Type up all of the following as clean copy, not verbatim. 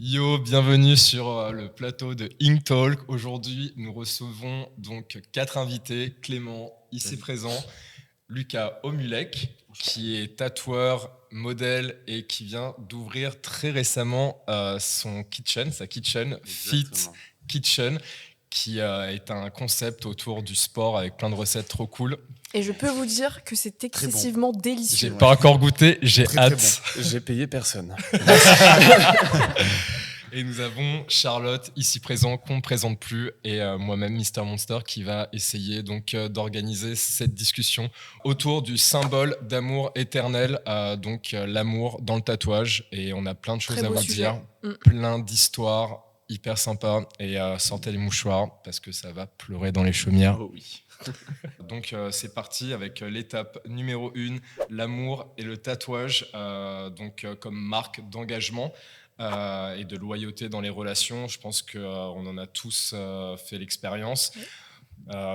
Yo, bienvenue sur le plateau de Ink Talk. Aujourd'hui, nous recevons donc 4 invités. Clément, ici présent, Lucas Omulek, qui est tatoueur, modèle et qui vient d'ouvrir très récemment sa kitchen, Fit Exactement. Kitchen, qui est un concept autour du sport avec plein de recettes trop cool. Et je peux vous dire que c'est excessivement délicieux. J'ai pas encore goûté, j'ai hâte. Très bon. J'ai payé personne. Et nous avons Charlotte, ici présent, qu'on ne présente plus, et moi-même, Mister Monster, qui va essayer donc d'organiser cette discussion autour du symbole d'amour éternel, l'amour dans le tatouage. Et on a plein de choses Très à beau vous sujet. dire, plein d'histoires hyper sympas. Et sortez les mouchoirs, parce que ça va pleurer dans les chaumières. Oh oui. Donc c'est parti avec l'étape numéro 1, l'amour et le tatouage, comme marque d'engagement et de loyauté dans les relations. Je pense qu'on en a tous fait l'expérience. Oui.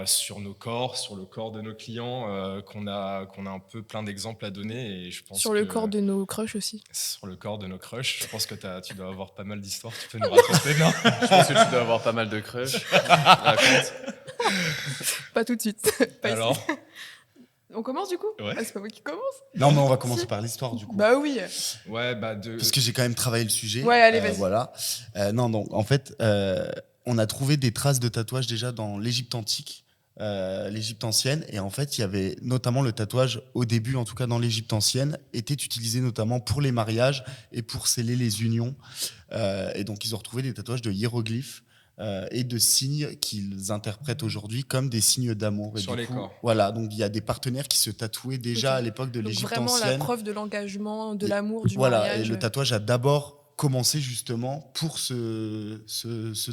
Sur nos corps, sur le corps de nos clients, qu'on a un peu plein d'exemples à donner. Et je pense Sur le corps de nos crushs aussi. Sur le corps de nos crushs. Je pense que tu dois avoir pas mal d'histoires. Tu peux nous raconter, non? Je pense que tu dois avoir pas mal de crushs. Raconte. Pas tout de suite. Pas Alors ici. On commence du coup? Ouais. Ah, c'est pas moi qui commence? Non, mais on va commencer par l'histoire du coup. Bah oui. Ouais, Parce que j'ai quand même travaillé le sujet. Ouais, allez, vas-y. Voilà. Donc en fait, on a trouvé des traces de tatouage déjà dans l'Égypte antique, l'Égypte ancienne. Et en fait, il y avait notamment le tatouage, au début, en tout cas dans l'Égypte ancienne, était utilisé notamment pour les mariages et pour sceller les unions. Et donc, ils ont retrouvé des tatouages de hiéroglyphes. Et de signes qu'ils interprètent aujourd'hui comme des signes d'amour. Et sur du les coup, corps. Voilà, donc il y a des partenaires qui se tatouaient déjà Ok. à l'époque de Donc l'Égypte vraiment ancienne. la preuve de l'engagement, de l'amour, du Voilà, mariage. et le tatouage a d'abord commencé justement pour ce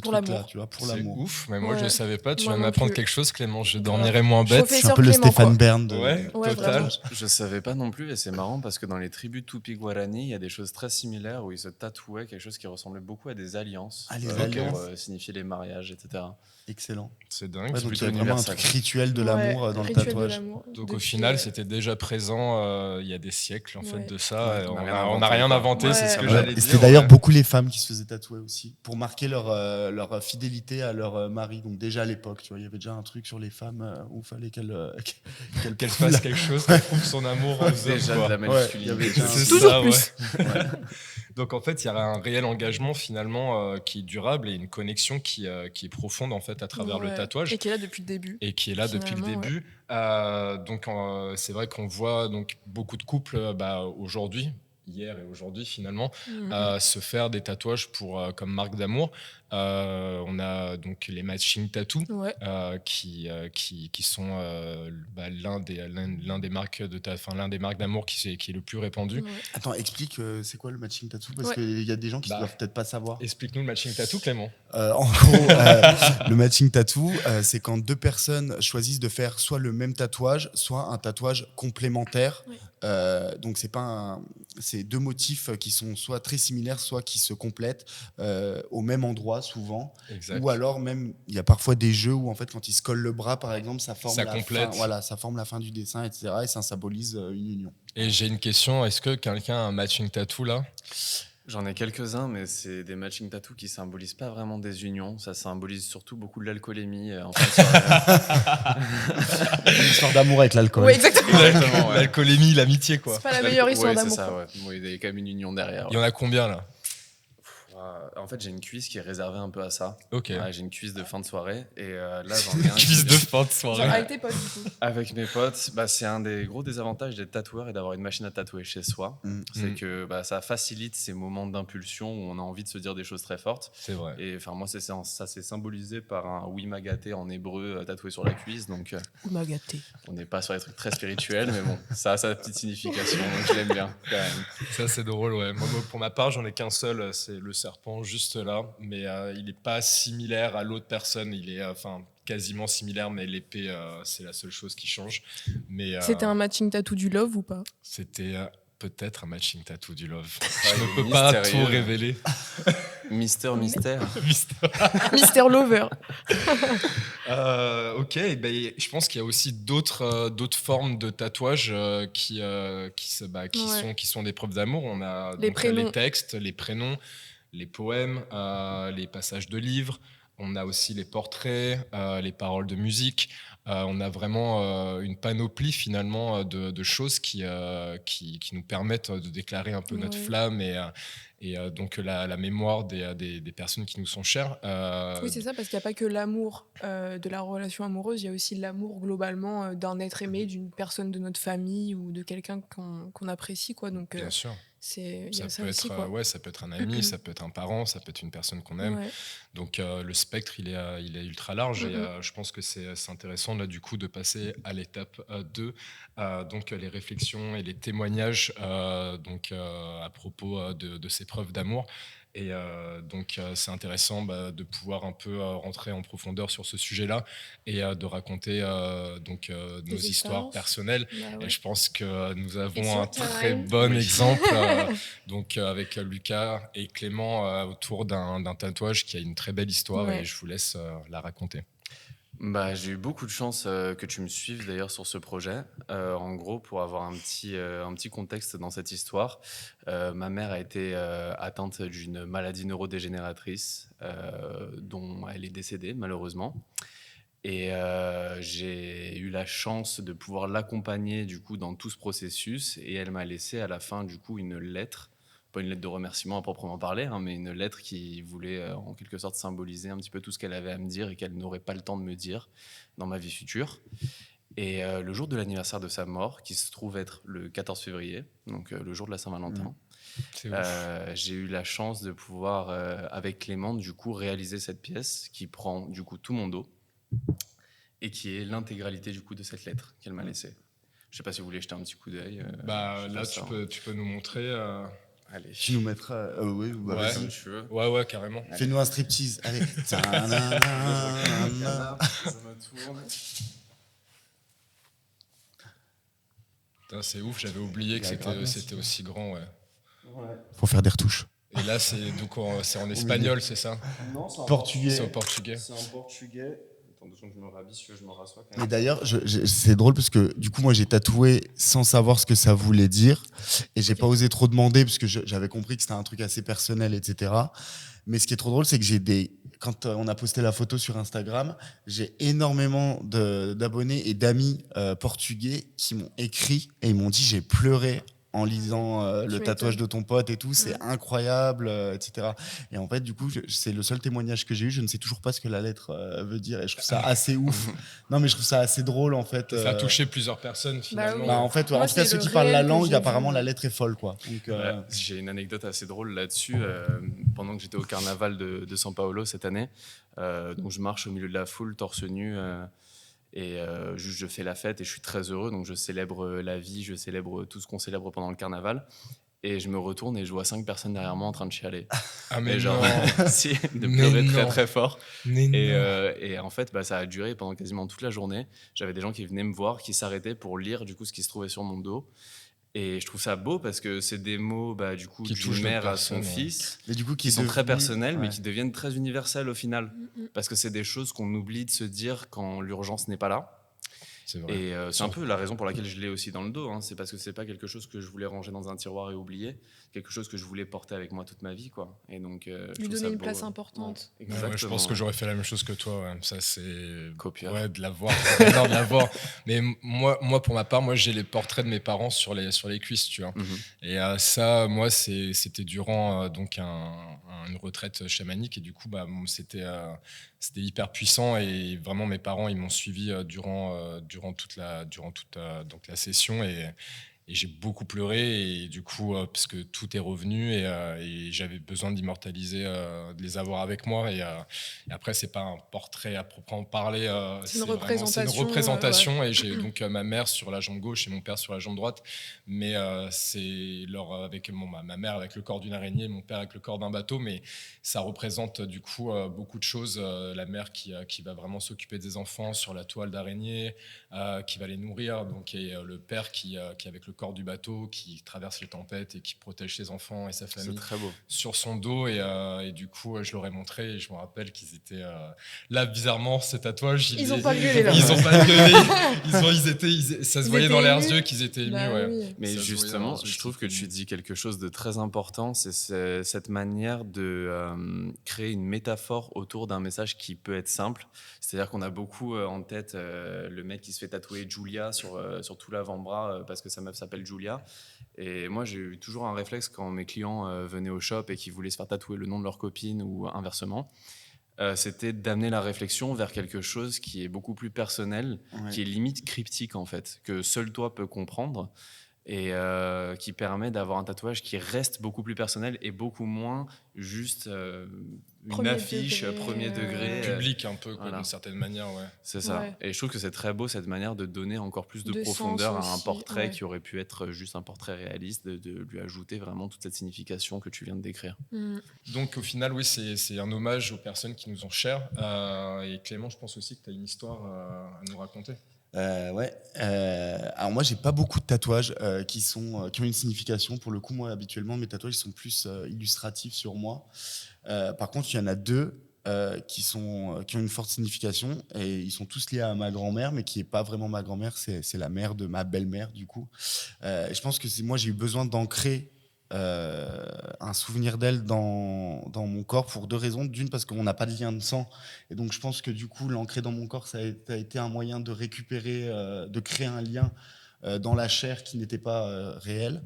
Pour truc-là, l'amour. tu vois, pour C'est l'amour. ouf, mais moi Ouais. je savais pas. Tu Moi viens non m'apprendre plus. quelque chose, Clément. Je Grave. dormirai moins bête. Chauffé C'est un sur peu le Clément, Stéphane quoi. Bern de... Ouais, Ouais, total. vraiment. Je savais pas non plus, et c'est marrant parce que dans les tribus Tupi-Guarani, il y a des choses très similaires où ils se tatouaient quelque chose qui ressemblait beaucoup à des alliances. Ah, les pour alliances. signifier les mariages, etc. Excellent. C'est dingue. Ouais, c'est donc il plutôt y a vraiment un universel. truc rituel de Ouais, l'amour dans le rituel de tatouage. l'amour. Donc Depuis, au final, c'était déjà présent il y a des siècles en fait Ouais. de ça. Ouais, Et on on n'a rien n'a inventé, rien quoi. inventé, c'est ce que Ouais. j'allais Et dire. c'était d'ailleurs ouais. beaucoup les femmes qui se faisaient tatouer aussi, pour marquer leur fidélité à leur mari. Donc déjà à l'époque, tu vois, il y avait déjà un truc sur les femmes où il fallait qu'elles Qu'elle fasse quelque chose, qu'elle prouve son amour aux hommes. Déjà quoi. de la Ouais, il y avait masculinité. déjà un- C'est Toujours ça, plus. ouais. Donc en fait, il y a un réel engagement finalement qui est durable et une connexion qui est profonde en fait à travers le Ouais. tatouage. Et qui est là depuis le début. Et qui est là depuis le Finalement, début. C'est vrai qu'on voit donc beaucoup de couples aujourd'hui, hier et aujourd'hui finalement, se faire des tatouages comme marque d'amour. On a donc les matching tattoos Ouais. qui sont l'un des marques l'un des marques d'amour qui est le plus répandu. Ouais. Attends, explique, c'est quoi le matching tattoo? Parce Ouais. qu'il y a des gens qui Bah, doivent peut-être pas savoir. Explique-nous le matching tattoo, Clément. En gros, le matching tattoo, c'est quand deux personnes choisissent de faire soit le même tatouage, soit un tatouage complémentaire. Ouais. Donc c'est deux motifs qui sont soit très similaires, soit qui se complètent au même endroit souvent. Exact. Ou alors même, il y a parfois des jeux où en fait quand ils se collent le bras par exemple, ça forme Ça la complète. fin. Voilà, ça forme la fin du dessin, etc. Et ça symbolise une union. Et j'ai une question, est-ce que quelqu'un a un matching tattoo là? J'en ai quelques-uns, mais c'est des matching tattoos qui symbolisent pas vraiment des unions. Ça symbolise surtout beaucoup de l'alcoolémie en fin de soirée. Une histoire d'amour avec l'alcool. Ouais, exactement. Exactement, ouais. L'alcoolémie, l'amitié quoi. C'est pas la meilleure histoire Ouais, c'est d'amour. ça, quoi. ouais. Bon, il y a quand même une union derrière. Il y en a combien là? En fait, j'ai une cuisse qui est réservée un peu à ça. Ok. Ouais, j'ai une cuisse de fin de soirée. Et là, j'en ai un. Cuisse de fin de Genre soirée. avec tes potes, du coup. Avec mes potes, c'est un des gros désavantages d'être tatoueur et d'avoir une machine à tatouer chez soi. C'est que ça facilite ces moments d'impulsion où on a envie de se dire des choses très fortes. C'est vrai. Et enfin, moi, ça s'est symbolisé par un oui m'a gâté en hébreu tatoué sur la cuisse. Donc, Ou m'a gâté. on n'est pas sur des trucs très spirituels, mais bon, ça a sa petite signification. Donc, je l'aime bien quand même. Ça, c'est drôle, ouais. Moi, pour ma part, j'en ai qu'un seul, c'est le serpent, juste là. Mais il n'est pas similaire à l'autre personne. Il est quasiment similaire, mais l'épée, c'est la seule chose qui change. Mais C'était un matching tattoo du love ou pas? c'était peut-être un matching tattoo du love. Ouais, Je il ne est peux pas mystérieux. tout révéler. Mystère. Mister Lover. Ok, je pense qu'il y a aussi d'autres formes de tatouages qui sont des preuves d'amour. On a Les donc, prénoms. les textes, les prénoms, les poèmes, les passages de livres. On a aussi les portraits, les paroles de musique. On a vraiment une panoplie finalement de choses qui nous permettent de déclarer un peu notre Ouais. flamme et donc la mémoire des personnes qui nous sont chères. Oui, c'est ça, parce qu'il n'y a pas que l'amour de la relation amoureuse, il y a aussi l'amour globalement d'un être aimé, d'une personne de notre famille ou de quelqu'un qu'on apprécie, quoi. Donc, Bien sûr. il y Ça a ça peut aussi, être, quoi. ouais, ça peut être un ami, ça peut être un parent, ça peut être une personne qu'on aime. Ouais. Donc le spectre, il est ultra large et je pense que c'est intéressant là du coup de passer à l'étape 2, donc les réflexions et les témoignages à propos de ces preuves d'amour. Et donc c'est intéressant de pouvoir un peu rentrer en profondeur sur ce sujet-là et de raconter nos Des histoires expériences. personnelles. Bah Et ouais. je pense que nous avons It's un your très time. bon Oui. exemple avec Lucas et Clément autour d'un tatouage qui a une très belle histoire Ouais. et je vous laisse la raconter. Bah, j'ai eu beaucoup de chance que tu me suives d'ailleurs sur ce projet. En gros, pour avoir un petit contexte dans cette histoire, ma mère a été atteinte d'une maladie neurodégénératrice dont elle est décédée malheureusement. Et j'ai eu la chance de pouvoir l'accompagner du coup dans tout ce processus. Et elle m'a laissé à la fin du coup une lettre, pas une lettre de remerciement à proprement parler, hein, mais une lettre qui voulait en quelque sorte symboliser un petit peu tout ce qu'elle avait à me dire et qu'elle n'aurait pas le temps de me dire dans ma vie future. Et le jour de l'anniversaire de sa mort, qui se trouve être le 14 février, donc le jour de la Saint-Valentin, C'est ouf. j'ai eu la chance de pouvoir, avec Clément, du coup, réaliser cette pièce qui prend du coup tout mon dos et qui est l'intégralité du coup de cette lettre qu'elle m'a laissée. Je sais pas si vous voulez jeter un petit coup d'œil. Bah, je là, fasse ça. tu peux nous montrer. Allez. Tu nous mettras. Oui, bah, Ouais. vas-y. Comme tu veux. Ouais, carrément. Fais-nous un striptease. Allez. Ça me tourne. Putain, c'est ouf, j'avais oublié que Il y a grave, merci. c'était aussi grand. Ouais. Faut faire des retouches. Et là, c'est en espagnol, c'est ça? Non, c'est Portugais. C'est en portugais. C'est en portugais. Attends 2 secondes, je me rabisse, je me rassois quand Et même. d'ailleurs, c'est drôle parce que du coup, moi, j'ai tatoué sans savoir ce que ça voulait dire. Et j'ai pas osé trop demander parce que j'avais compris que c'était un truc assez personnel, etc. Mais ce qui est trop drôle, c'est que quand on a posté la photo sur Instagram, j'ai énormément d'abonnés et d'amis portugais qui m'ont écrit et ils m'ont dit j'ai pleuré en lisant le tatouage de ton pote et tout, c'est incroyable, etc. Et en fait, du coup, c'est le seul témoignage que j'ai eu. Je ne sais toujours pas ce que la lettre veut dire et je trouve ça assez ouf. Non, mais je trouve ça assez drôle en fait. Ça a touché plusieurs personnes finalement. oui. Bah, en fait, Moi, en tout cas, c'est ceux le qui parlent la réel que langue, j'ai apparemment, vu. la lettre est folle, quoi. Donc, J'ai une anecdote assez drôle là-dessus. Pendant que j'étais au carnaval de São Paulo cette année, donc je marche au milieu de la foule, torse nu, et juste je fais la fête et je suis très heureux. Donc je célèbre la vie, je célèbre tout ce qu'on célèbre pendant le carnaval. Et je me retourne et je vois 5 personnes derrière moi en train de chialer. Ah, mais genre, non. si, de Mais pleurer non. très très fort. Mais Et en fait, ça a duré pendant quasiment toute la journée. J'avais des gens qui venaient me voir, qui s'arrêtaient pour lire du coup ce qui se trouvait sur mon dos. Et je trouve ça beau parce que c'est des mots du coup Qui touchent d'une mère d'autres à son personnes, ouais. fils mais du coup, qui sont très personnels mais ouais. qui deviennent très universels au final. Parce que c'est des choses qu'on oublie de se dire quand l'urgence n'est pas là. C'est vrai. Et c'est un peu la raison pour laquelle je l'ai aussi dans le dos. Hein. C'est parce que c'est pas quelque chose que je voulais ranger dans un tiroir et oublier, quelque chose que je voulais porter avec moi toute ma vie, quoi. Et donc je Lui trouve donner ça une beau. place importante. Ouais, Ouais, exactement. je pense que j'aurais fait la même chose que toi. Ouais. Ça, c'est. Copieur. Ouais, de l'avoir. Non, de l'avoir. Mais moi, pour ma part, j'ai les portraits de mes parents sur les cuisses, tu vois. Mhm. Et ça, moi, c'était durant une retraite chamanique. Et du coup, c'était hyper puissant. Et vraiment, mes parents, ils m'ont suivi durant toute donc la session. Et j'ai beaucoup pleuré, et du coup, parce que tout est revenu, et j'avais besoin d'immortaliser, de les avoir avec moi. Et après, c'est pas un portrait à proprement parler, C'est une c'est une représentation, représentation. Et j'ai donc ma mère sur la jambe gauche et mon père sur la jambe droite. Mais c'est avec ma mère avec le corps d'une araignée, mon père avec le corps d'un bateau. Mais ça représente du coup beaucoup de choses. La mère qui va vraiment s'occuper des enfants sur la toile d'araignée, qui va les nourrir, donc, et le père qui avec le corps du bateau qui traverse les tempêtes et qui protège ses enfants et sa C'est famille très beau. sur son dos. Et du coup, je leur ai montré et je me rappelle qu'ils étaient là, bizarrement, ces tatouages. Ils ont pas gueulé, là. Ils ont pas gueulé. Ça se Ils voyait étaient dans leurs émus. yeux qu'ils étaient émus. Bah Ouais. oui. Mais Ça se voyait dans justement, leurs yeux je trouve que qu'ils étaient tu émus. dis quelque chose de très important, c'est cette manière de créer une métaphore autour d'un message qui peut être simple. C'est-à-dire qu'on a beaucoup en tête le mec qui se fait tatouer Julia sur tout l'avant-bras parce que sa meuf s'appelle Julia. Et moi, j'ai eu toujours un réflexe quand mes clients venaient au shop et qui voulaient se faire tatouer le nom de leur copine ou inversement. C'était d'amener la réflexion vers quelque chose qui est beaucoup plus personnel, Ouais. qui est limite cryptique en fait, que seul toi peux comprendre et qui permet d'avoir un tatouage qui reste beaucoup plus personnel et beaucoup moins juste une Premier affiche degré, premier degré. Public un peu, quoi, voilà. d'une certaine manière. Ouais. C'est ça. Ouais. Et je trouve que c'est très beau cette manière de donner encore plus de De profondeur sens à un aussi, portrait ouais. qui aurait pu être juste un portrait réaliste, de lui ajouter vraiment toute cette signification que tu viens de décrire. Mm. Donc au final, oui, c'est un hommage aux personnes qui nous ont chères. Et Clément, je pense aussi que tu as une histoire à nous raconter. Ouais. Alors moi, j'ai pas beaucoup de tatouages qui ont une signification. Pour le coup, moi, habituellement, mes tatouages sont plus illustratifs sur moi. Par contre, il y en a deux qui ont une forte signification et ils sont tous liés à ma grand-mère, mais qui est pas vraiment ma grand-mère, c'est la mère de ma belle-mère du coup. Et je pense que moi, j'ai eu besoin d'ancrer un souvenir d'elle dans mon corps pour deux raisons. D'une, parce qu'on n'a pas de lien de sang. Et donc, je pense que du coup, l'ancrer dans mon corps, ça a été un moyen de récupérer, de créer un lien dans la chair qui n'était pas réel.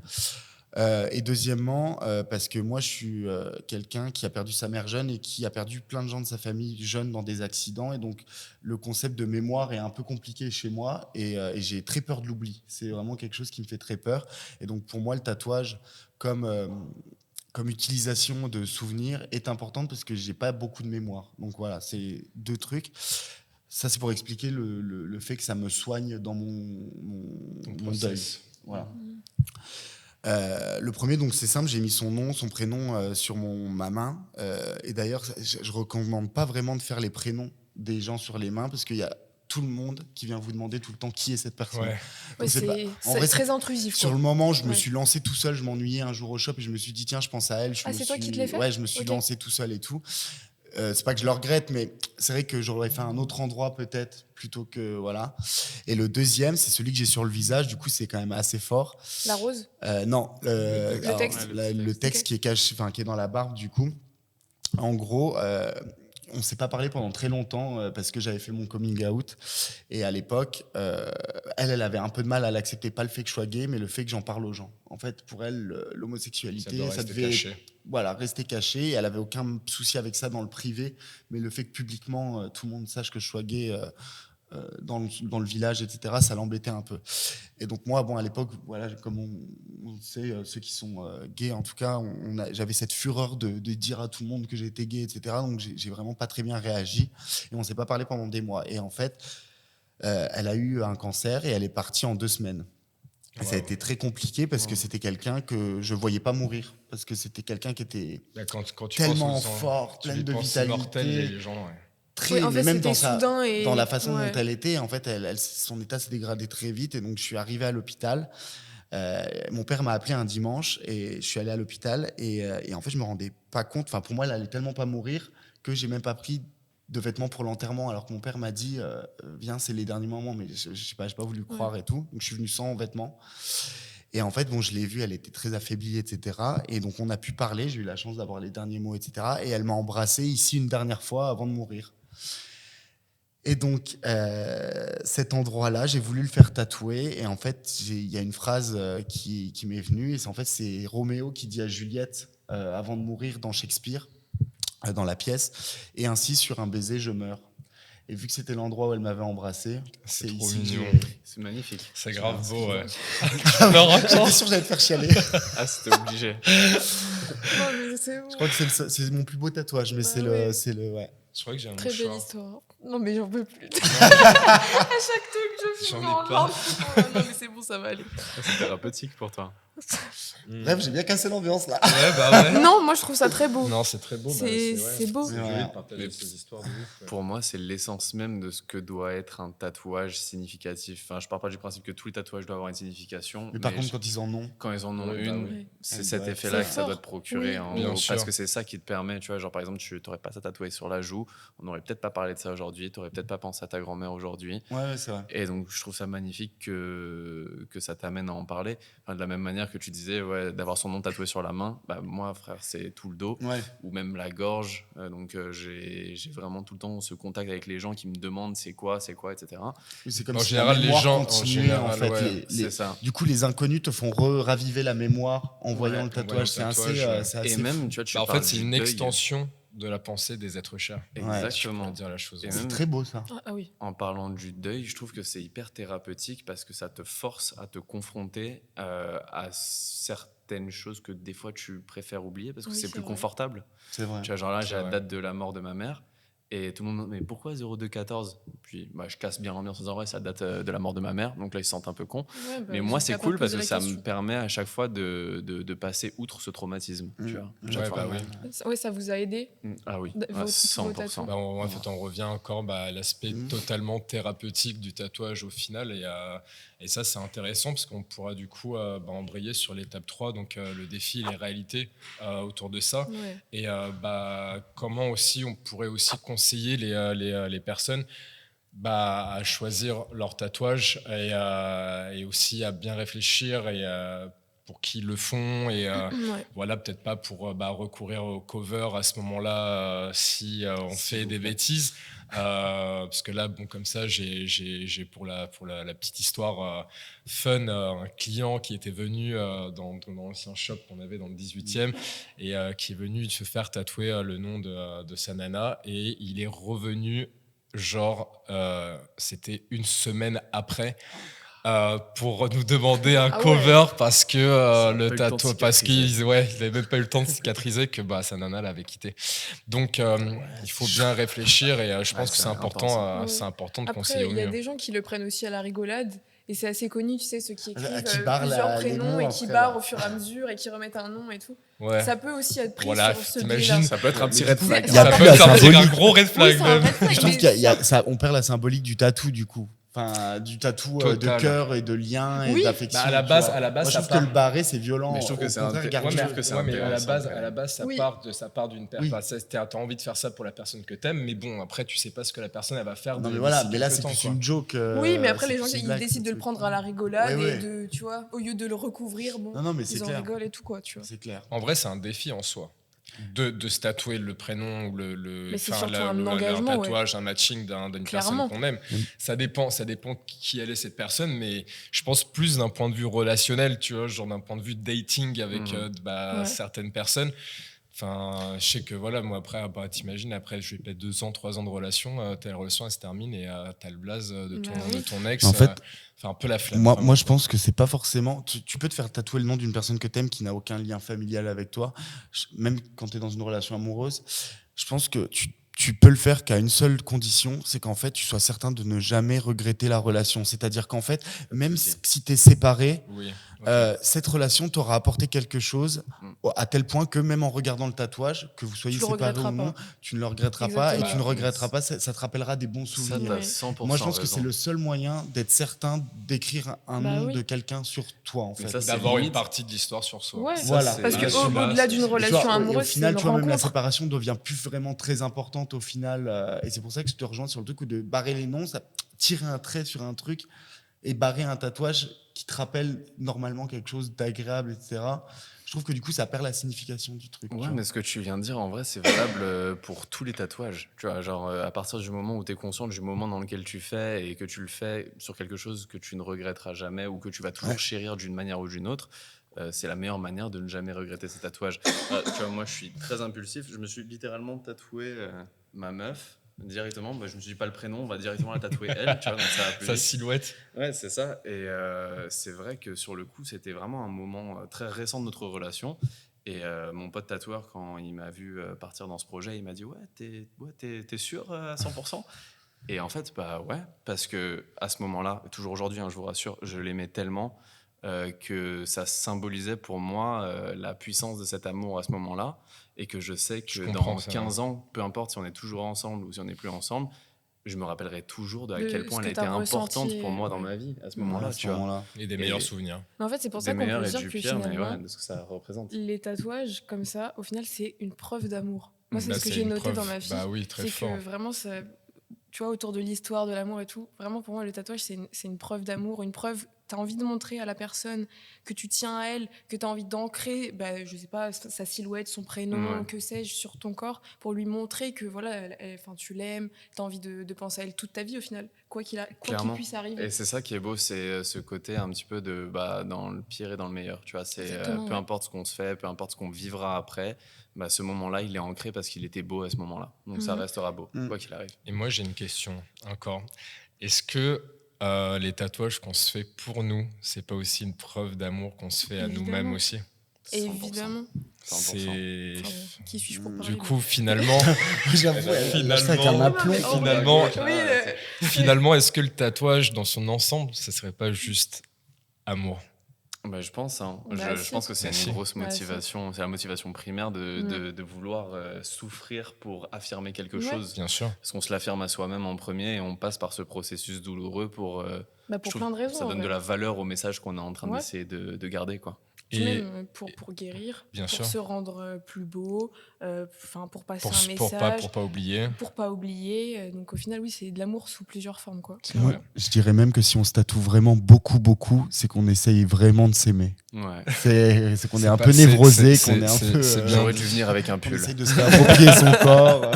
Et deuxièmement, parce que moi, je suis quelqu'un qui a perdu sa mère jeune et qui a perdu plein de gens de sa famille jeune dans des accidents. Et donc, le concept de mémoire est un peu compliqué chez moi et j'ai très peur de l'oubli. C'est vraiment quelque chose qui me fait très peur. Et donc, pour moi, le tatouage, comme utilisation de souvenirs, est importante parce que j'ai pas beaucoup de mémoire. Donc voilà, c'est deux trucs. Ça, c'est pour expliquer le fait que ça me soigne dans mon deuil. process. Voilà. Le premier, donc c'est simple, j'ai mis son nom, son prénom sur ma main. Et d'ailleurs, je recommande pas vraiment de faire les prénoms des gens sur les mains parce qu'il y a tout le monde qui vient vous demander tout le temps qui est cette personne. Ouais. Donc, Ouais, c'est pas- c'est en vrai, très intrusif. Sur quoi. le moment, je me Ouais. suis lancé tout seul, je m'ennuyais un jour au shop et je me suis dit tiens, je pense à elle. Ah, c'est toi qui te l'as fait ? Ouais, je me suis Ok. lancé tout seul et tout. C'est pas que je le regrette, mais c'est vrai que j'aurais fait un autre endroit peut-être plutôt que voilà. Et le deuxième, c'est celui que j'ai sur le visage. Du coup, c'est quand même assez fort. La rose ? Non, Le texte. le texte Ok. qui est caché, enfin qui est dans la barbe du coup. En gros, on s'est pas parlé pendant très longtemps parce que j'avais fait mon coming out et à l'époque, elle avait un peu de mal à l'accepter, pas le fait que je sois gay, mais le fait que j'en parle aux gens. En fait, pour elle, Ça l'homosexualité, doit ça rester devait caché. voilà, rester caché. Et elle avait aucun souci avec ça dans le privé, mais le fait que publiquement tout le monde sache que je sois gay dans le village, etc., ça l'embêtait un peu. Et donc moi, bon, à l'époque, voilà, comme on sait, ceux qui sont gays, en tout cas, j'avais cette fureur de dire à tout le monde que j'étais gay, etc. Donc j'ai vraiment pas très bien réagi et on s'est pas parlé pendant des mois. Et en fait, elle a eu un cancer et elle est partie en 2 semaines. Et ça a Wow. été très compliqué parce que Wow. c'était quelqu'un que je voyais pas mourir, parce que c'était quelqu'un qui était Là, quand tu tellement penses aux gens, fort, tu plein les de penses immortels, vitalité, les gens. Ouais. très, Oui, en mais fait, même c'était soudain et... dans la façon ouais. dont elle était, en fait, son état s'est dégradé très vite. Et donc, je suis arrivé à l'hôpital. Mon père m'a appelé un dimanche et je suis allé à l'hôpital. Et en fait, je me rendais pas compte. Enfin, pour moi, elle allait tellement pas mourir que j'ai même pas pris de vêtements pour l'enterrement. Alors que mon père m'a dit, viens, c'est les derniers moments. Mais je sais pas, j'ai pas voulu croire et tout. Donc, je suis venu sans vêtements. Et en fait, bon, je l'ai vue, elle était très affaiblie, etc. Et donc, on a pu parler. J'ai eu la chance d'avoir les derniers mots, etc. Et elle m'a embrassé ici une dernière fois avant de mourir. Et donc, cet endroit-là, j'ai voulu le faire tatouer. Et en fait, il y a une phrase qui m'est venue. Et c'est Roméo qui dit à Juliette, avant de mourir dans Shakespeare, dans la pièce, et ainsi sur un baiser, je meurs. Et vu que c'était l'endroit où elle m'avait embrassé, C'est c'est trop ici que mignon. C'est magnifique. C'est grave beau, ouais. J'étais sûr que j'allais te faire chialer. Ah, c'était obligé. Non, mais c'est bon. Je crois que c'est mon plus beau tatouage, mais Bah c'est ouais. le ouais. Je crois que j'ai un Très belle mouchoir. histoire. Non, mais j'en peux plus. À chaque truc, je suis J'en ai en pas. larmes. Non, mais c'est bon, ça va aller. C'est thérapeutique pour toi. Bref, j'ai bien cassé l'ambiance là. Ouais, bah ouais. Non, moi, je trouve ça très beau. Non, c'est très beau. bah, C'est beau. C'est Ouais. joli de partager ces histoires de ouf. Ouais. Pour moi, c'est l'essence même de ce que doit être un tatouage significatif. Enfin, je pars pas du principe que tous les tatouages doivent avoir une signification. Mais par contre, quand ils en ont. quand ils en ont Ouais, bah une, oui. c'est Ouais, cet ouais. effet-là C'est que ça doit fort. te procurer. Oui. En Bien gros, sûr. parce que c'est ça qui te permet, tu vois, genre par exemple, tu n'aurais pas ça tatoué sur la joue, on n'aurait peut-être pas parlé de ça aujourd'hui, tu n'aurais peut-être pas pensé à ta grand-mère aujourd'hui. Ouais, c'est vrai. Et donc, je trouve ça magnifique que ça t'amène à en parler. Enfin, de la même manière que tu disais, ouais, d'avoir son nom tatoué sur la main, bah, moi, frère, c'est tout le dos Ouais. ou même la gorge. Donc, j'ai vraiment tout le temps ce contact avec les gens qui me demandent c'est quoi, etc. Oui, c'est comme En si général, la les mémoire gens, en continuait, en général, fait. ouais, C'est ça. Du coup, les inconnus te font raviver la mémoire en voyant le en voyant tatouage. le C'est assez, tatouage, ouais. c'est Et assez même, fou. tu vois, tu Bah, en parles fait, c'est du une deuil. extension de la pensée des êtres chers. Exactement. Je pourrais dire la chose. Et C'est même- très beau ça. Ah oui. En parlant du deuil, je trouve que c'est hyper thérapeutique parce que ça te force à te confronter à certaines choses que des fois tu préfères oublier parce que Oui, c'est c'est plus vrai. confortable. C'est vrai. Tu vois, genre là, C'est j'ai la vrai. date de la mort de ma mère et tout le monde me demande mais pourquoi 0214 ? Puis bah, je casse bien l'ambiance en disant ouais, c'est la date de la mort de ma mère, donc là ils se sentent un peu cons. Ouais, bah, Mais ils moi ont c'est qu'à pas cool parce poser que la ça me question. permet à chaque fois de passer outre ce traumatisme. Tu vois, à chaque Ouais, fois. bah oui. Ouais, ça vous a aidé Ah oui, Tous ouais, vos 100%. tatous. Bah, en fait, on revient encore à l'aspect Mhm. totalement thérapeutique du tatouage au final. Et ça, c'est intéressant parce qu'on pourra du coup embrayer sur l'étape 3, donc le défi et les réalités autour de ça. Ouais. Et comment aussi on pourrait aussi conseiller les personnes à choisir leur tatouage et aussi à bien réfléchir et pour qui ils le font et Ouais. voilà, peut-être pas pour recourir au cover à ce moment-là si on S'il fait vous des plaît. bêtises. Parce que là, bon, comme ça, j'ai pour la petite histoire fun un client qui était venu dans l'ancien shop qu'on avait dans le 18e et qui est venu se faire tatouer le nom de sa nana et il est revenu genre c'était une semaine après pour nous demander un Ah ouais. cover parce que Ça a le pas eu le temps de tatouage parce qu'il cicatriser. il avait même pas eu le temps de cicatriser que sa nana l'avait quitté. Donc il faut bien réfléchir et je pense que c'est c'est intense, important hein. c'est important de Après, conseiller au il y a mieux. des gens qui le prennent aussi à la rigolade. Et c'est assez connu, tu sais, ceux qui écrivent Qui barrent plusieurs les prénoms mots et qui après, barrent là. au fur et à mesure et qui remettent un nom et tout. Ouais. Ça peut aussi être pris Voilà, sur ce t'imagines, biais-là. Ça peut être un Mais petit du red coup, flag. il y a Ça plus peut la être un symbolique. gros red Oui, flag c'est un même. red flag, Je trouve mais qu'il y a ça, on perd la symbolique du tatou du coup. Enfin, du tatou de Total. cœur et de lien et Oui. d'affection. À la tu base, vois. à la base, moi je ça trouve que part. le barré c'est violent. Mais je trouve que Au c'est contraire, un- garder- je trouve que c'est ouais, mais à la intéressant, base, quand même. ça Oui. part d'une personne. Oui. T'as envie de faire ça pour la personne que t'aimes, mais bon, après, tu sais pas ce que la personne elle va faire. Non mais d'ici voilà, mais là quelques c'est temps, plus quoi. une joke. Oui, mais après, c'est les gens, plus une ils blague, décident de ce le truc. prendre à la rigolade Ouais, et ouais. de, tu vois, au lieu de le recouvrir, bon, Non mais c'est ils en clair. rigolent et tout, quoi, tu vois. C'est clair. En vrai, c'est un défi en soi. De se tatouer le prénom ou Mais c'est enfin, surtout un engagement, un tatouage, un matching d'une personne Clairement. qu'on aime. Mm. Ça dépend qui elle est cette personne, mais je pense plus d'un point de vue relationnel, tu vois, genre d'un point de vue dating avec Mhm. Ouais. certaines personnes. Enfin, je sais que voilà, moi après, t'imagines, après je vais peut-être 2 ans, 3 ans de relation, ta relation elle se termine et t'as le blaze de Bah oui. ton ex. En fait, un peu la flemme. Moi, vraiment, moi, je quoi. pense que c'est pas forcément. Tu peux te faire tatouer le nom d'une personne que t'aimes qui n'a aucun lien familial avec toi, même quand tu es dans une relation amoureuse. Je pense que tu peux le faire qu'à une seule condition, c'est qu'en fait, tu sois certain de ne jamais regretter la relation. C'est-à-dire qu'en fait, même souci. si tu es séparé, Oui. ok. cette relation t'aura apporté quelque chose Mm. à tel point que même en regardant le tatouage, que vous soyez Tu le séparés ou regretteras non, pas. tu ne le regretteras pas et tu ne Exactement. regretteras pas. Ça te rappellera des bons Ça, souvenirs. t'as Oui. 100% Moi, je pense que raison. c'est le seul moyen d'être certain d'écrire un Bah nom oui. de quelqu'un sur toi, en Mais fait. ça, c'est D'avoir une limite. partie de l'histoire sur soi. Ouais. Ça, Voilà. c'est- Parce que là, celui-là, au-delà c'est- d'une Et tu vois, relation et au amoureuse, c'est final, une tu vois, même la rencontre. séparation devient plus vraiment très importante au final. Et c'est pour ça que je te rejoins sur le truc où de barrer les noms, ça tirer un trait sur un truc et barrer un tatouage qui te rappelle normalement quelque chose d'agréable, etc. Je trouve que du coup, ça perd la signification du truc. tu Ouais, vois. mais ce que tu viens de dire, en vrai, c'est valable pour tous les tatouages. Tu vois, genre, à partir du moment où tu es conscient du moment dans lequel tu fais et que tu le fais sur quelque chose que tu ne regretteras jamais ou que tu vas toujours Ouais. chérir d'une manière ou d'une autre, c'est la meilleure manière de ne jamais regretter ces tatouages. Tu vois, moi, je suis très impulsif. Je me suis littéralement tatoué ma meuf directement. Bah, je me suis dit pas le prénom, on va directement la tatouer elle. Tu vois, donc ça va plus Sa vite. silhouette. Ouais, c'est ça. Et c'est vrai que sur le coup, c'était vraiment un moment très récent de notre relation. Et mon pote tatoueur, quand il m'a vu partir dans ce projet, il m'a dit ouais, t'es sûr à 100%. Et en fait, bah ouais, parce que à ce moment-là, toujours aujourd'hui, je vous rassure, je l'aimais tellement que ça symbolisait pour moi la puissance de cet amour à ce moment-là, et que je sais Je que comprends dans ça, 15 ans, peu importe si on est toujours ensemble ou si on n'est plus ensemble, je me rappellerai toujours de à quel ce point elle que a été t'as importante ressenti, pour moi dans ouais. ma vie à ce Ouais. moment-là, À ce tu vois. moment-là. Et des Et- meilleurs souvenirs. Mais en fait, c'est pour Des ça qu'on meilleurs peut et se dire du que pire, mais finalement, ouais, de ce que ça représente. les tatouages comme ça, au final, c'est une preuve d'amour. Moi, c'est Bah, ce que c'est j'ai une noté preuve. dans ma vie. Bah oui, très C'est fort. que vraiment, tu vois, autour de l'histoire, de l'amour et tout, vraiment pour moi, le tatouage, c'est une preuve d'amour, une preuve. Tu as envie de montrer à la personne que tu tiens à elle, que tu as envie d'ancrer, bah, je sais pas, sa silhouette, son prénom, Ouais. que sais-je, sur ton corps, pour lui montrer que voilà, tu l'aimes, tu as envie de penser à elle toute ta vie au final, quoi qu'il Clairement. puisse arriver. Et c'est ça qui est beau, c'est ce côté un petit peu de dans le pire et dans le meilleur. Tu vois, c'est Exactement, peu ouais. importe ce qu'on se fait, peu importe ce qu'on vivra après, bah, ce moment-là, il est ancré parce qu'il était beau à ce moment-là. Donc ça Mhm. restera beau, Mhm. quoi qu'il arrive. Et moi, j'ai une question encore. Est-ce que les tatouages qu'on se fait pour nous, c'est pas aussi une preuve d'amour qu'on se fait à Évidemment. nous-mêmes aussi 100%. Évidemment. 100%. C'est Enfin, bon, qui suis-je pour parler du coup finalement, J'avoue, elle lâche ça avec Finalement- un aplomb. Non, mais en Finalement- vrai, oui, finalement, est-ce que le tatouage dans son ensemble, ça serait pas juste amour? Bah, je pense, hein. Bah, Je si. pense que c'est Bah, une si. grosse Bah, si. motivation. C'est la motivation primaire de vouloir souffrir pour affirmer quelque Ouais. chose. Bien sûr. Parce qu'on se l'affirme à soi-même en premier et on passe par ce processus douloureux pour. Bah, pour je trouve plein de raisons. ça en donne de vrai. la valeur au message qu'on est en train Ouais. d'essayer de garder, quoi. Puis Et même pour guérir, Bien pour sûr. se rendre plus beau, pour passer pour, un pour message, pas oublier. pour pas oublier. Donc au final, oui, c'est de l'amour sous plusieurs formes, quoi. C'est Moi, vrai. je dirais même que si on se tatoue vraiment beaucoup, beaucoup, c'est qu'on essaye vraiment de s'aimer. Ouais. C'est qu'on est C'est un pas- peu c'est- névrosé, c'est- qu'on est un c'est- peu. c'est bien. J'aurais dû venir avec un qu'on pull. essaye de se réapproprier son corps.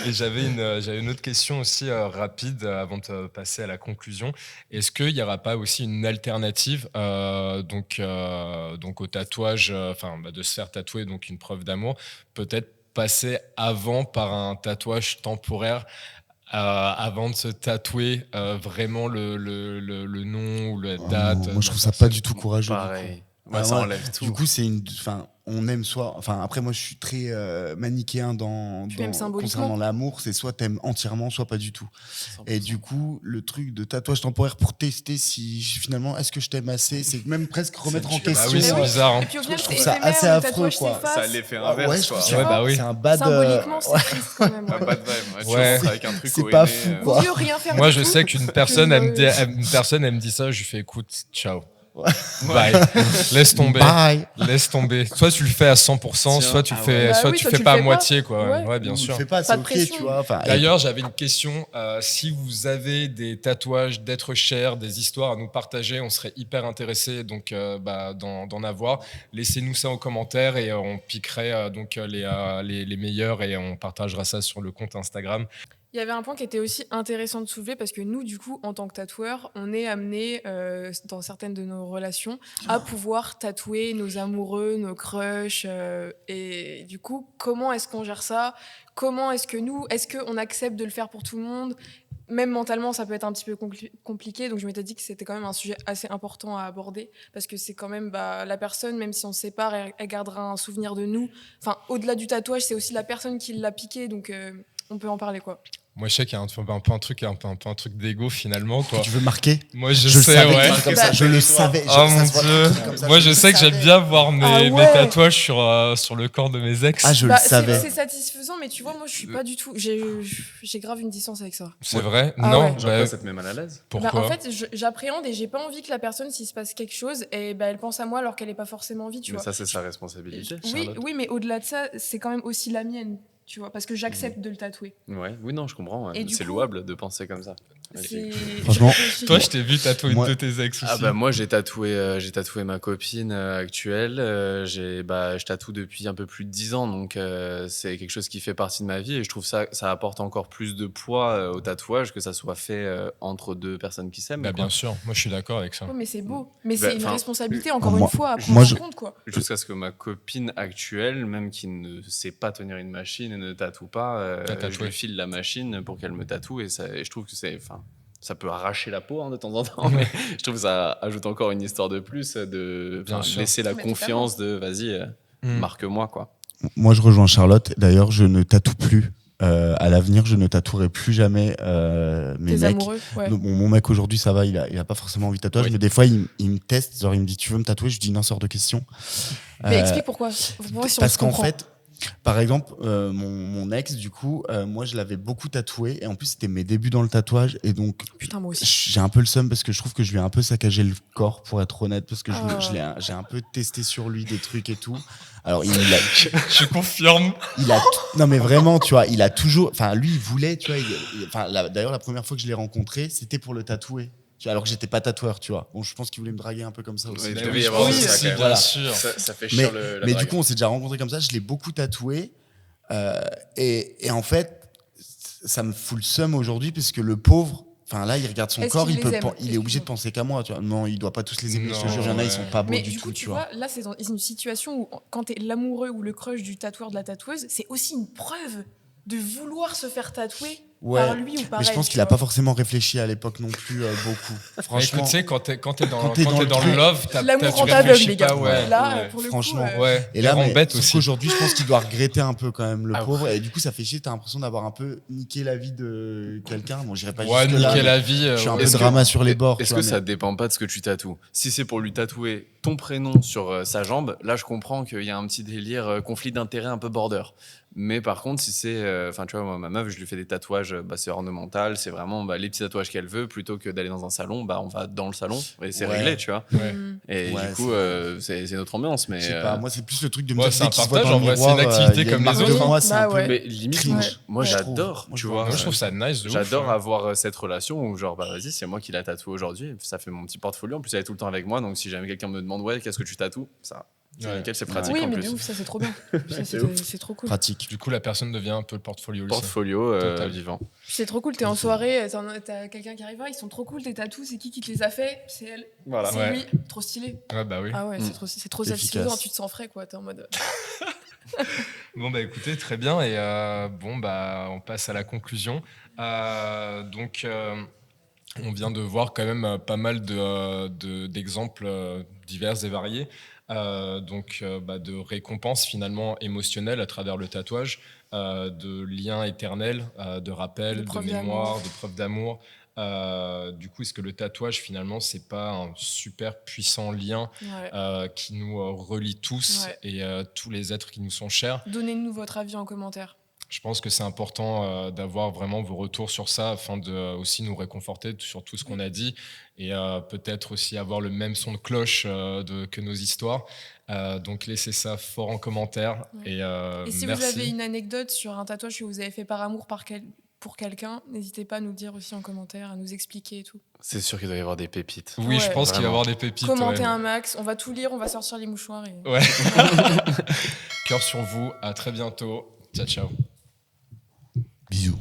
Et j'avais une autre question aussi rapide avant de passer à la conclusion. Est-ce qu'il n'y aura pas aussi une alternative donc au tatouage, de se faire tatouer, donc une preuve d'amour, peut-être passer avant par un tatouage temporaire avant de se tatouer vraiment le nom ou la Oh date. non, moi, je trouve de ça la pas personne. du tout courageux. Pareil. Ah, Ouais, ça ouais. enlève tout. Du coup, on aime soit. Enfin, après, moi, je suis très manichéen Tu aimes symboliquement. concernant l'amour. C'est soit t'aimes entièrement, soit pas du tout. 100%. Et du coup, le truc de tatouage temporaire pour tester si finalement, est-ce que je t'aime assez, c'est même presque remettre en Bah question. oui, c'est ouais. bizarre. Hein. Et puis au final, Je trouve c'est ça éphémère, assez le affreux, tatouage quoi. s'efface. Ça a l'effet Ouais, inverse, je trouve quoi. ça- Ouais, bah oui. c'est un bad. Symboliquement, c'est triste quand même. Ah, ouais. pas de vibe. Ouais, tu Ouais. rentres avec un truc C'est au pas nez, fou, euh, quoi. Mieux rien faire Moi, du je tout sais qu'une personne, elle que- me dit ça, je lui fais écoute, ciao. Ouais. Bye. Laisse tomber. Bye. Laisse tomber. Soit tu le fais à 100%, Tiens. soit tu le Ah fais, ouais. Bah soit oui, tu soit fais tu pas le à fais moitié, pas. quoi. Ouais. Ouais, bien Ou sûr. le fais pas, c'est Pas de ok, pression. tu vois. Enfin, D'ailleurs, j'avais une question. Si vous avez des tatouages d'êtres chers, des histoires à nous partager, on serait hyper intéressés donc d'en avoir. Laissez-nous ça en commentaire et on piquerait les meilleurs et on partagera ça sur le compte Instagram. Il y avait un point qui était aussi intéressant de soulever parce que nous, du coup, en tant que tatoueurs, on est amenés, dans certaines de nos relations, à pouvoir tatouer nos amoureux, nos crushs. Et du coup, comment est-ce qu'on gère ça ? Comment est-ce qu'on accepte de le faire pour tout le monde ? Même mentalement, ça peut être un petit peu compliqué. Donc, je m'étais dit que c'était quand même un sujet assez important à aborder parce que c'est quand même la personne, même si on se sépare, elle gardera un souvenir de nous. Enfin, au-delà du tatouage, c'est aussi la personne qui l'a piqué. Donc, on peut en parler, quoi. Moi, je sais qu'il y a un peu un truc d'ego finalement, quoi. tu veux marquer. Moi, je Je sais, savais ouais. que comme ça, je le savais. Oh Ça mon se voit dieu. tranquille comme ça, Moi, je le sais que j'aime savais. bien voir mes Ah ouais. tatouages sur le corps de mes ex. Ah, je le C'est savais. satisfaisant, mais tu vois, moi, je suis pas du tout. J'ai grave une distance avec ça. C'est vrai? Ah Non, ouais. Genre bah, quoi, ça te met mal à l'aise? pourquoi? Bah, en fait, j'appréhende et j'ai pas envie que la personne, s'il se passe quelque chose, et elle pense à moi alors qu'elle est pas forcément envie, tu Mais vois. ça, c'est sa responsabilité. Oui, Charlotte. oui, mais au-delà de ça, c'est quand même aussi la mienne, tu vois, parce que j'accepte de le tatouer. Ouais, oui, non, je comprends. Ouais. Et du C'est coup- louable de penser comme ça. Ok. Franchement, je réfléchis. Toi, je t'ai vu tatouer Moi- une de tes ex aussi. Ah bah moi j'ai tatoué ma copine actuelle. Je tatoue depuis un peu plus de 10 ans, donc c'est quelque chose qui fait partie de ma vie et je trouve ça apporte encore plus de poids au tatouage que ça soit fait entre deux personnes qui s'aiment. Bah, quoi. bien sûr, moi je suis d'accord avec ça. Ouais, mais c'est beau. Mais Bah, c'est une enfin, responsabilité, encore moi- une fois, à moi, prendre je- en compte, quoi. Jusqu'à ce que ma copine actuelle, même qui ne sait pas tenir une machine et ne tatoue pas, T'as je tatoué. lui file la machine pour qu'elle me tatoue et je trouve que ça peut arracher la peau de temps en temps, mais je trouve que ça ajoute encore une histoire de plus, Bien sûr. laisser la Mais confiance de vas-y, Mm. marque-moi quoi. moi, je rejoins Charlotte. D'ailleurs, je ne tatoue plus À l'avenir, je ne tatouerai plus jamais mes Tes mecs. amoureux, ouais. Mon mec aujourd'hui, ça va, il a pas forcément envie de tatouage, Oui. mais des fois, il me teste, genre il me dit tu veux me tatouer, je dis non, sort de question. Mais Euh, explique pourquoi. Moi, si on Parce se qu'en comprend. fait, par exemple, mon ex, du coup, moi, je l'avais beaucoup tatoué. Et en plus, c'était mes débuts dans le tatouage. Et donc, Putain, moi aussi. j'ai un peu le seum parce que je trouve que je lui ai un peu saccagé le corps, pour être honnête. Parce que Ah. j'ai un peu testé sur lui des trucs et tout. Alors, il a, Je confirme. non, mais vraiment, tu vois, il a toujours. Enfin, lui, il voulait, tu vois. D'ailleurs, la première fois que je l'ai rencontré, c'était pour le tatouer. Tu vois, alors que j'étais pas tatoueur, tu vois. Bon, je pense qu'il voulait me draguer un peu comme ça aussi. Oui, Mais il devait oui, y je avoir pense de ça, aussi, quand même. bien Voilà. sûr. Ça fait Mais, chier la mais du drague. coup, on s'est déjà rencontrés comme ça. Je l'ai beaucoup tatoué. Et en fait, ça me fout le seum aujourd'hui parce que le pauvre, enfin là, il regarde son Est-ce corps, qu'il il les aime est obligé de Excuse-moi. penser qu'à moi. Tu vois. Non, il doit pas tous les aimer. Je te Non, jure, il y en a, ils ouais. sont pas beaux Mais du du tout. coup, tu vois, là, c'est dans une situation où, quand t'es l'amoureux ou le crush du tatoueur de la tatoueuse, c'est aussi une preuve de vouloir se faire tatouer par lui ou par mais je elle. pense tu qu'il a vois. pas forcément réfléchi à l'époque non plus beaucoup. Mais Franchement, écoute, tu sais, quand t'es dans, quand t'es dans le le truc, love, L'amour tu rend aveugle, réfléchis les gars. pas, ouais. Là, ouais. pour le franchement. coup, Ouais. et là, rend mais bête sauf aussi. qu'aujourd'hui, je pense qu'il doit regretter un peu quand même le Ah pauvre. ouais. Et du coup, ça fait chier. T'as l'impression d'avoir un peu niqué la vie de quelqu'un. Bon, j'irai pas Ouais, jusque là. niquer mais la vie. Je suis un ouais. peu Est-ce que- drama sur les bords. tu Est-ce vois, que mais- ça dépend pas de ce que tu tatoues? Si c'est pour lui tatouer ton prénom sur sa jambe, là je comprends qu'il y a un petit délire conflit d'intérêt un peu border. Mais par contre, si c'est, enfin tu vois, moi, ma meuf, je lui fais des tatouages, c'est ornemental, c'est vraiment les petits tatouages qu'elle veut, plutôt que d'aller dans un salon, on va dans le salon et c'est Ouais. réglé, tu vois. Ouais. Et Ouais, du coup, c'est notre ambiance, mais Je sais pas, moi c'est plus le truc de me Ouais, dire c'est dès un qu'il se voit partage, dans en le vrai, c'est miroir, une activité il y a comme une marque les de autres. moi, c'est Bah un peu ouais. mais limite, cringe. moi Ouais. j'adore, Moi, je tu vois, vois. Moi, je trouve ça nice de ouf. J'adore ouais. avoir cette relation où genre vas-y, c'est moi qui l'a tatoué aujourd'hui, ça fait mon petit portfolio, en plus elle est tout le temps avec moi, donc si jamais quelqu'un me demande ouais, qu'est-ce que tu tatoues, ça c'est Ouais. nickel, c'est pratique Oui, en mais plus. de ouf, ça c'est trop bien. Ça, C'est ouf. c'est trop cool. pratique. Du coup, la personne devient un peu le portfolio aussi. Portfolio Total. vivant. Puis c'est trop cool, t'es en soirée, t'as quelqu'un qui arrive, ah, ils sont trop cool tes tatous, c'est qui te les a fait? C'est elle. Voilà. C'est Ouais. lui, trop stylé. Ouais, bah oui. Ah ouais, Mm. c'est trop Efficace. satisfaisant, tu te sens frais quoi, t'es en mode. Bon, bah écoutez, très bien. Et bon, bah on passe à la conclusion. Donc, on vient de voir quand même pas mal d'exemples divers et variés. De récompenses finalement émotionnelles à travers le tatouage, de liens éternels, de rappels, De de preuves mémoire, d'amour. de preuves d'amour. Du coup, est-ce que le tatouage finalement c'est pas un super puissant lien Ouais. qui nous relie tous Ouais. et tous les êtres qui nous sont chers? Donnez-nous votre avis en commentaire. Je pense que c'est important d'avoir vraiment vos retours sur ça afin de aussi nous réconforter sur tout ce qu'on a dit et peut-être aussi avoir le même son de cloche que nos histoires. Donc laissez ça fort en commentaire Ouais. et, Et si merci. vous avez une anecdote sur un tatouage que vous avez fait par amour pour quelqu'un, n'hésitez pas à nous le dire aussi en commentaire, à nous expliquer et tout. C'est sûr qu'il doit y avoir des pépites. Oui, je Ouais. pense qu'il va y Vraiment. avoir des pépites. Commentez ouais. un max, on va tout lire, on va sortir les mouchoirs. Et... Ouais. Cœur sur vous, à très bientôt. Ciao, ciao. Bisous.